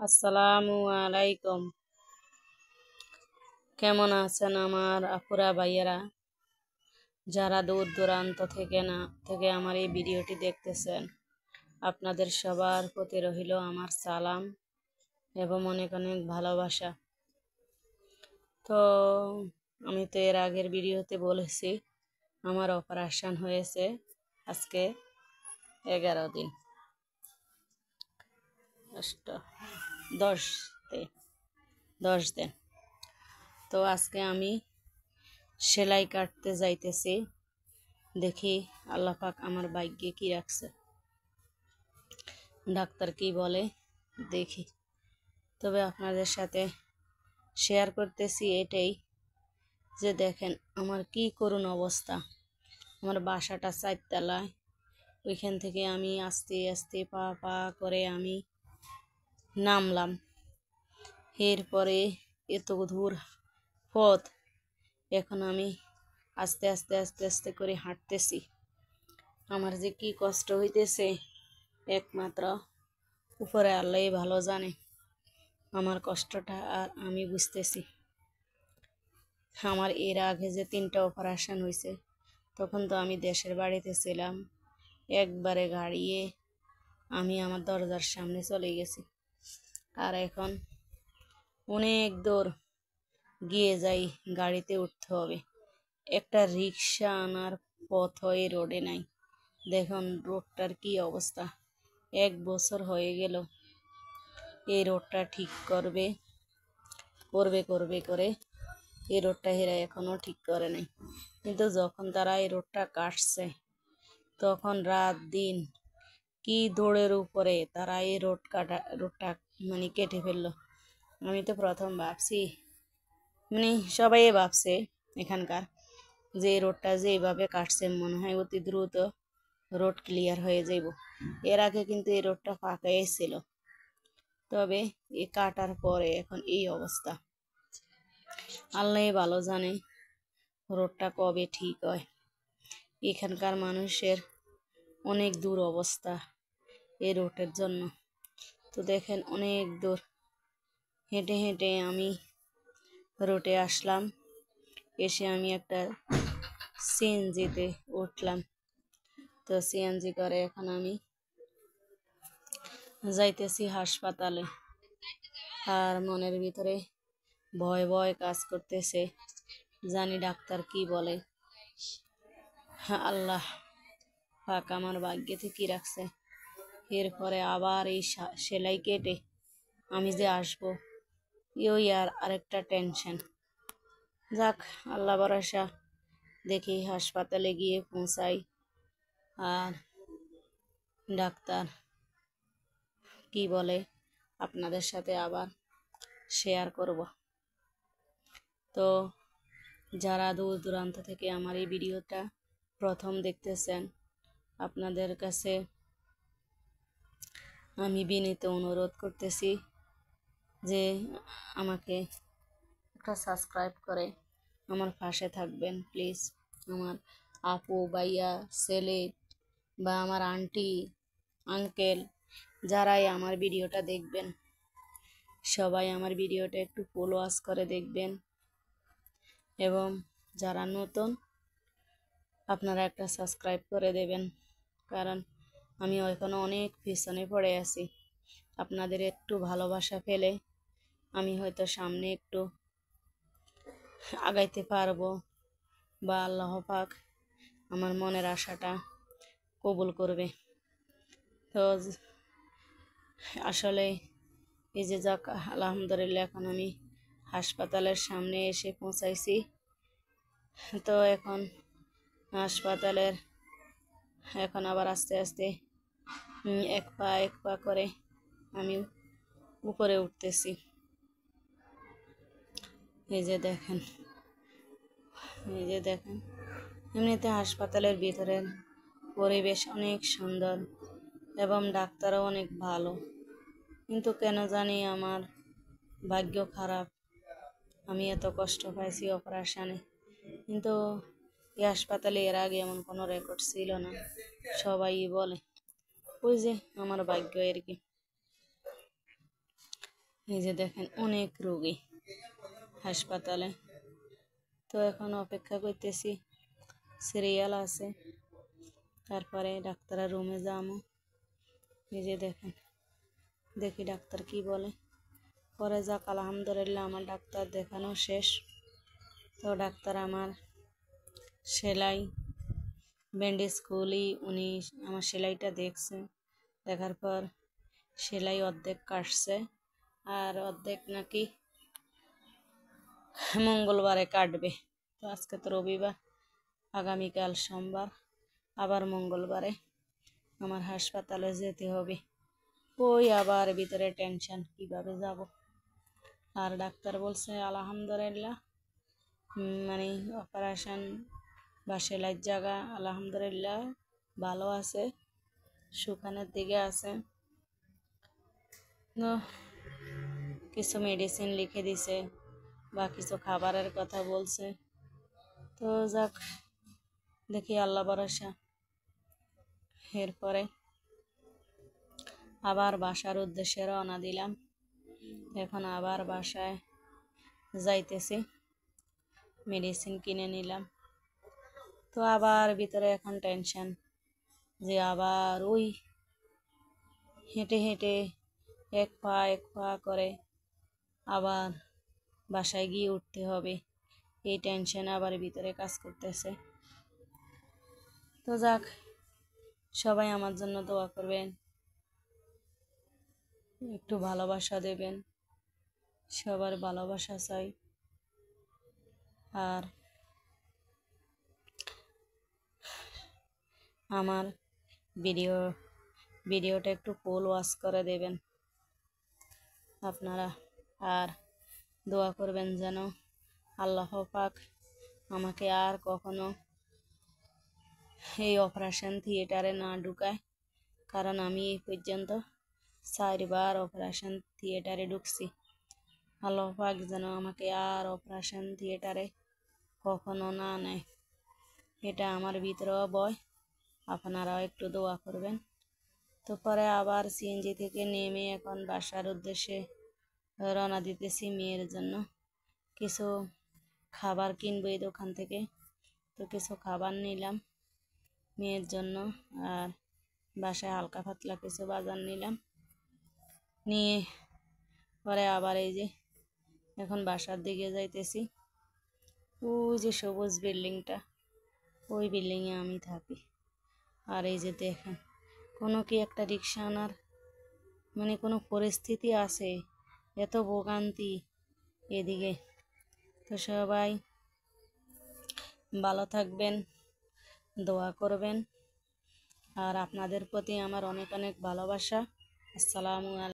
আসসালামু আলাইকুম। কেমন আছেন আমার আপুরা ভাইয়েরা, যারা দূর দূরান্ত থেকে আমার এই ভিডিওটি দেখতেছেন? আপনাদের সবার প্রতি রইল আমার সালাম এবং অনেক অনেক ভালোবাসা। তো আমি তো এর আগের ভিডিওতে বলেছি আমার অপারেশন হয়েছে আজকে 11 দিন, 10 দিন। তো আজকে আমি সেলাই কাটতে যাইতেছি, দেখি আল্লাহ পাক আমার ভাগ্যে কি রাখছে, ডাক্তার কি বলে দেখি। তবে আপনাদের সাথে শেয়ার করতেছি এটাই যে দেখেন আমার কি করুণ অবস্থা। আমার বাসাটা 4 তলায়, ওইখান থেকে আমি আস্তে আস্তে পা পা করে আমি নামলাম। এরপরে এত দূর পথ, এখন আমি আস্তে আস্তে আস্তে আস্তে করে হাঁটতেছি। আমার যে কি কষ্ট হইতেছে একমাত্র উপরে আল্লাহ ভালো জানে। আমার কষ্টটা আর আমি বুঝতেছি। আমার এর আগে যে 3টা অপারেশন হয়েছে, তখন তো আমি দেশের বাড়িতে ছিলাম, একবারে গাড়িয়ে আমি আমার দরজার সামনে চলে গেছি। আর এখন অনেক দূর গিয়ে যাই, গাড়িতে উঠতে হবে। একটা রিক্সা আনার পথ এই রোডে নাই। দেখুন রোডটার কি অবস্থা। 1 বছর হয়ে গেল এই রোডটা ঠিক করবে করবে করবে করে এই রোডটা হেরা এখনো ঠিক করে নাই। কিন্তু যখন তারা এই রোডটা কাটছে, তখন রাত দিন কি দৌড়ের উপরে তারা এই রোডটা মানে কেটে ফেললো। আমি তো প্রথম ভাবছি, মানে সবাই ভাবছে এখানকার, যে এই রোডটা যে এইভাবে কাটছে মনে হয় অতি দ্রুত রোড ক্লিয়ার হয়ে যাইব। এর আগে কিন্তু এই রোডটা ফাঁকাই ছিল, তবে এই কাটার পরে এখন এই অবস্থা। আল্লাহ ভালো জানে রোডটা কবে ঠিক হয়। এখানকার মানুষের অনেক দূর অবস্থা এই রোডের জন্য। তো দেখেন অনেক দূর হেঁটে হেঁটে আমি রোডে আসলাম। এসে আমি একটা সিএনজিতে উঠলাম। তো সিএনজি করে এখন আমি যাইতেছি হাসপাতালে। আর মনের ভিতরে ভয় ভয় কাজ করতেছে, জানি ডাক্তার কি বলে। আল্লাহ পাক আমার ভাগ্যে কি রাখছে। এরপরে আবার এই সেলাই কেটে আমি যে আসবো, ওই আর আরেকটা টেনশন। যাক, আল্লাহ ভরসা, দেখি হাসপাতালে গিয়ে পৌঁছাই আর ডাক্তার কি বলে আপনাদের সাথে আবার শেয়ার করব। তো যারা দূর দূরান্ত থেকে আমার এই ভিডিওটা প্রথম দেখতেছেন, আপনাদের কাছে আমি বিনীত অনুরোধ করতেছি যে আমাকে একটা সাবস্ক্রাইব করে আমার পাশে থাকবেন প্লিজ। আমার আপু ভাইয়া ছেলে বা আমার আন্টি আঙ্কেল যারাই আমার ভিডিওটা দেখবেন, সবাই আমার ভিডিওটা একটু ফুল ওয়াচ করে দেখবেন। এবং যারা নতুন, আপনারা একটা সাবস্ক্রাইব করে দেবেন, কারণ আমি এখনো অনেক পিছনে পড়ে আছি। আপনাদের একটু ভালোবাসা পেলে আমি হয়তো সামনে একটু আগাইতে পারবো, বা আল্লাহ পাক আমার মনের আশাটা কবুল করবে। তো আসলে এই যে যাক, আলহামদুলিল্লাহ এখন আমি হাসপাতালের সামনে এসে পৌঁছাইছি। তো এখন হাসপাতালের এখন আবার আস্তে আস্তে এক পা করে আমি উপরে উঠতেছি। এই যে দেখেন, এই যে দেখেন, এমনিতে হাসপাতালের ভিতরের পরিবেশ অনেক সুন্দর এবং ডাক্তারও অনেক ভালো। কিন্তু কেন জানি আমার ভাগ্য খারাপ, আমি এত কষ্ট পাইছি অপারেশনে। কিন্তু এই হাসপাতালে এর আগে এমন কোনো রেকর্ড ছিল না, সবাই বলে। ওই যে আমার ভাগ্য আর কি। এই যে দেখেন অনেক রোগী হাসপাতালে। তো এখন অপেক্ষা করতেছি, সিরিয়াল আছে, তারপরে ডাক্তারের রুমে যাবো। এই যে দেখেন, দেখি ডাক্তার কি বলে। পরে যাক, আলহামদুলিল্লাহ আমার ডাক্তার দেখানো শেষ। তো ডাক্তার আমার সেলাই ব্যান্ডেজ খুলি, উনি আমার সেলাইটা দেখছে, দেখার পর সেলাই অর্ধেক কাটছে, আর অর্ধেক নাকি মঙ্গলবারে কাটবে। তো আজকে তো রবিবার, আগামীকাল সোমবার, আবার মঙ্গলবারে আমার হাসপাতালে যেতে হবে। ওই আবার ভিতরে টেনশন, কিভাবে যাব। আর ডাক্তার বলছে আলহামদুলিল্লাহ, মানে অপারেশন বা সেলাইয়ের জায়গা আলহামদুলিল্লাহ ভালো আছে, শুকানোর দিকে আছে। তো কিছু মেডিসিন লিখে দিছে বা কিছু খাবারের কথা বলছে। তো যাক, দেখি আল্লাহ ভরসা। এরপরে আবার বাসার উদ্দেশ্যে রওনা দিলাম। এখন আবার বাসায় যাইতেছি, মেডিসিন কিনে নিলাম। তো আবার ভিতরে এখন টেনশন, যে আবার ওই হেঁটে হেঁটে এক পা করে আবার বাসায় গিয়ে উঠতে হবে। এই টেনশন আবার ভিতরে কাজ করতেছে। তো যাক, সবাই আমার জন্য দোয়া করবেন, একটু ভালোবাসা দেবেন, সবার ভালোবাসা চাই। আর আমার ভিডিওটা একটু ফুল ওয়াচ করে দেবেন আপনারা। আর দোয়া করবেন যেন আল্লাহ পাক আমাকে আর কখনো এই অপারেশন থিয়েটারে না ঢুকায়, কারণ আমি এই পর্যন্ত 4বার অপারেশন থিয়েটারে ঢুকছি। আল্লাহ পাক যেন আমাকে আর অপারেশন থিয়েটারে কখনো না নেয়, এটা আমার ভিতরেও ভয়। আপনারাও একটু দোয়া করবেন। তো পরে আবার সিএনজি থেকে নেমে এখন বাসার উদ্দেশ্যে রওনা দিতেছি মেয়ের জন্য। কিছু খাবার কিনবো এই দোকান থেকে, তো কিছু খাবার নিলাম মেয়ের জন্য, আর বাসায় হালকা পাতলা কিছু বাজার নিলাম। নিয়ে পরে আবার এই যে এখন বাসার দিকে যাইতেছি। ওই যে সবুজ বিল্ডিংটা, ওই বিল্ডিংয়ে আমি থাকি। আর এই যে দেখেন, কোনো কি একটা রিক্সা আনার মানে কোনো পরিস্থিতি আছে, এত ভোগান্তি এদিকে। তো সবাই ভালো থাকবেন, দোয়া করবেন, আর আপনাদের প্রতি আমার অনেক অনেক ভালোবাসা। আসসালামু আলাইকুম।